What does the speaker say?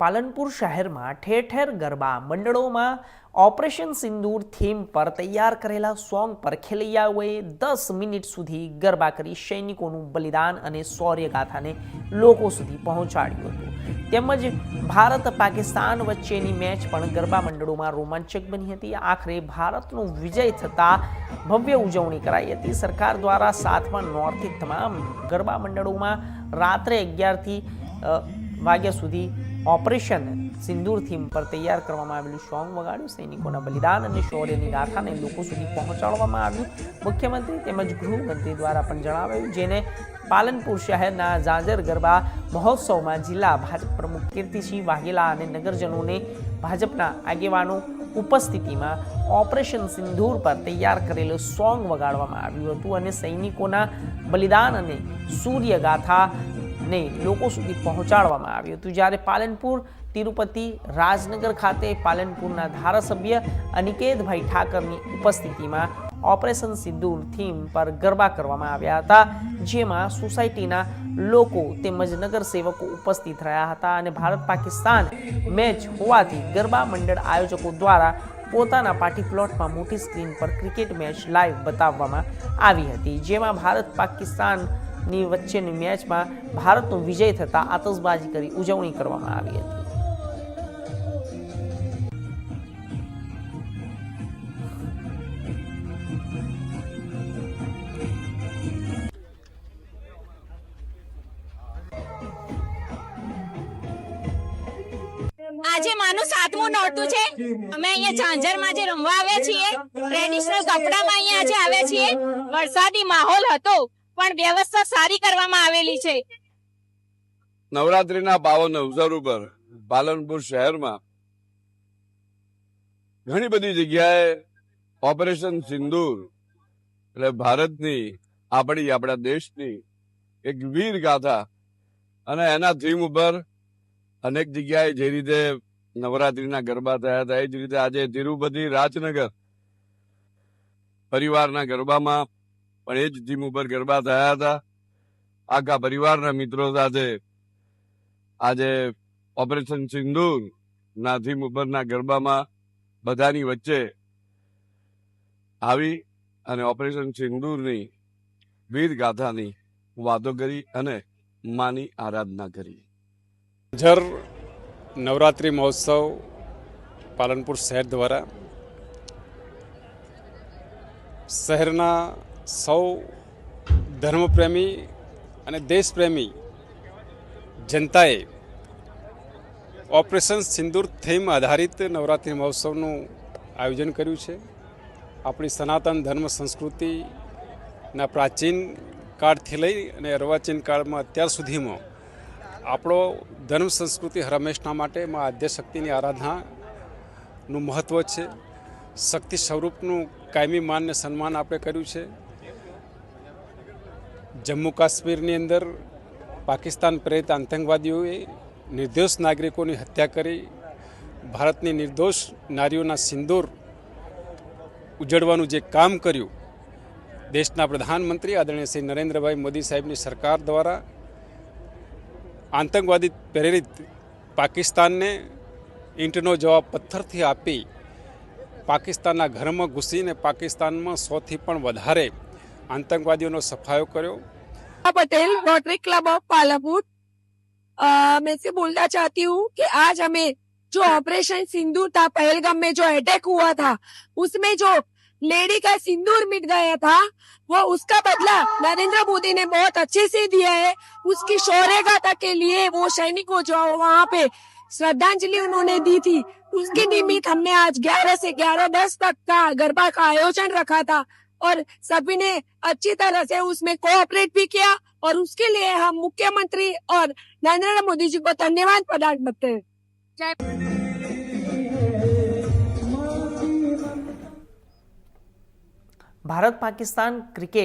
પાલનપુર શહેરમાં ઠેર ઠેર ગરબા મંડળોમાં ઓપરેશન સિંદૂર થીમ પર તૈયાર કરેલા સોંગ પર ખેલૈયાઓએ 10 મિનિટ સુધી ગરબા કરી સૈનિકોનું બલિદાન અને શૌર્યગાથાને લોકો સુધી પહોંચાડ્યું હતું. તેમજ ભારત પાકિસ્તાન વચ્ચેની મેચ પણ ગરબા મંડળોમાં રોમાંચક બની હતી. આખરે ભારતનો વિજય થતા ભવ્ય ઉજવણી કરાઈ હતી. સરકાર દ્વારા 7મા નોર્થથી તમામ ગરબા મંડળોમાં રાત્રે 11 વાગ્યા સુધી ઓપરેશન સિંદૂર થીમ પર તૈયાર કરવામાં આવેલું સોંગ વગાડ્યું. સૈનિકોના બલિદાન અને શૌર્યની ગાથાને લોકો સુધી પહોંચાડવામાં આવ્યું. મુખ્યમંત્રી તેમજ ગૃહમંત્રી દ્વારા પણ જણાવાયું, જેને પાલનપુર શહેરના ઝાંઝર ગરબા મહોત્સવમાં જિલ્લા ભાજપ પ્રમુખ કીર્તિસિંહ વાઘેલા અને નગરજનોને ભાજપના આગેવાનો ઉપસ્થિતિમાં ઓપરેશન સિંદૂર પર તૈયાર કરેલું સોંગ વગાડવામાં આવ્યું હતું અને સૈનિકોના બલિદાન અને સૂર્યગાથા ને લોકો સુધી પહોંચાડવામાં આવ્યું હતું. જ્યારે પાલનપુર તિરુપતિ રાજનગર ખાતે પાલનપુરના ધારાસભ્ય અનિકેતભાઈ ઠાકરની ઉપસ્થિતિમાં ઓપરેશન સિંદૂર થીમ પર ગરબા કરવામાં આવ્યા હતા, જેમાં સોસાયટીના લોકો તેમજ નગરસેવકો ઉપસ્થિત રહ્યા હતા અને ભારત પાકિસ્તાન મેચ હોવાથી ગરબા મંડળ આયોજકો દ્વારા પોતાના પાર્ટી પ્લોટમાં મોટી સ્ક્રીન પર ક્રિકેટ મેચ લાઈવ બતાવવામાં આવી હતી, જેમાં ભારત પાકિસ્તાનની વચ્ચેની મેચમાં ભારતનો વિજય થતા આતશબાજી કરી ઉજવણી કરવામાં આવી હતી. આજે માનું 7મું નોરતું છે. અમે અહીંયા ઝાંઝરમાં જે રમવા આવ્યા છીએ, ટ્રેડિશનલ કપડામાં અહીંયા આજે આવ્યા છીએ. વરસાદી માહોલ હતો પણ વ્યવસ્થા સારી કરવામાં આવેલી છે. નવરાત્રીના પાવન અવસર ઉપર પાલનપુર શહેરમાં ઘણી બધી જગ્યાએ ઓપરેશન સિંદૂર એટલે ભારતની આપણા દેશની એક વીર ગાથા અને એના થીમ ઉપર અનેક જગ્યાએ જે રીતે નવરાત્રીના ગરબા થયા હતા, એ જ રીતે આજે તિરુપતિ રાજનગર પરિવારના ગરબામાં પણ એ જ થીમ ઉપર ગરબા થયા હતા. આખા પરિવારના મિત્રો સાથે આજે ઓપરેશન સિંદૂર ના થીમ ઉપરના ગરબામાં બધાની વચ્ચે આવી અને ઓપરેશન સિંદૂરની વીર ગાથાની વાતો કરી અને માની આરાધના કરી. ઝાંઝર નવરાત્રિ મહોત્સવ પાલનપુર શહેર દ્વારા શહેરના સૌ ધર્મપ્રેમી અને દેશપ્રેમી જનતાએ ઓપરેશન સિંદૂર થીમ આધારિત નવરાત્રિ મહોત્સવનું આયોજન કર્યું છે. આપણી સનાતન ધર્મ સંસ્કૃતિના પ્રાચીન કાળથી લઈ અને અર્વાચીન કાળમાં અત્યાર સુધીમાં આપણો ધર્મ સંસ્કૃતિ હંમેશના માટે માં આદ્યશક્તિની આરાધનાનું મહત્ત્વ છે. શક્તિ સ્વરૂપનું કાયમી માનને સન્માન આપણે કર્યું છે. જમ્મુ કાશ્મીરની અંદર પાકિસ્તાન પ્રેરિત આતંકવાદીઓએ નિર્દોષ નાગરિકોની હત્યા કરી ભારતની નિર્દોષ નારીઓના સિંદૂર ઉજળવાનું જે કામ કર્યું, દેશના પ્રધાનમંત્રી આદરણીય શ્રી નરેન્દ્રભાઈ મોદી સાહેબની સરકાર દ્વારા આતંકવાદી પ્રેરિત પાકિસ્તાનને ઈંટનો જવાબ પથ્થરથી આપી પાકિસ્તાનના ઘરમાં ઘૂસીને પાકિસ્તાનમાં 100થી પણ વધારે आतंकवादियों सफायो करो. Patel rotary club of Palanpur मैं से बोलना चाहती हूँ कि आज हमें जो ऑपरेशन सिंदूर था, पहलगाम में जो अटैक हुआ था, उसमें जो लेडी का सिंदूर मिट गया था, वो उसका बदला नरेंद्र मोदी ने बहुत अच्छे से दिया है. उसकी शौर्य गाथा के लिए वो सैनिकों जो वहाँ पे श्रद्धांजलि उन्होंने दी थी, उसके निमित्त हमने आज 11 से 11:10 तक का गरबा का आयोजन रखा था और सभी ने अच्छी तरह से उसमें कोऑपरेट भी किया और उसके लिए हम मुख्यमंत्री और नरेंद्र मोदी जी को धन्यवाद प्रदान करते हैं. भारत पाकिस्तान क्रिकेट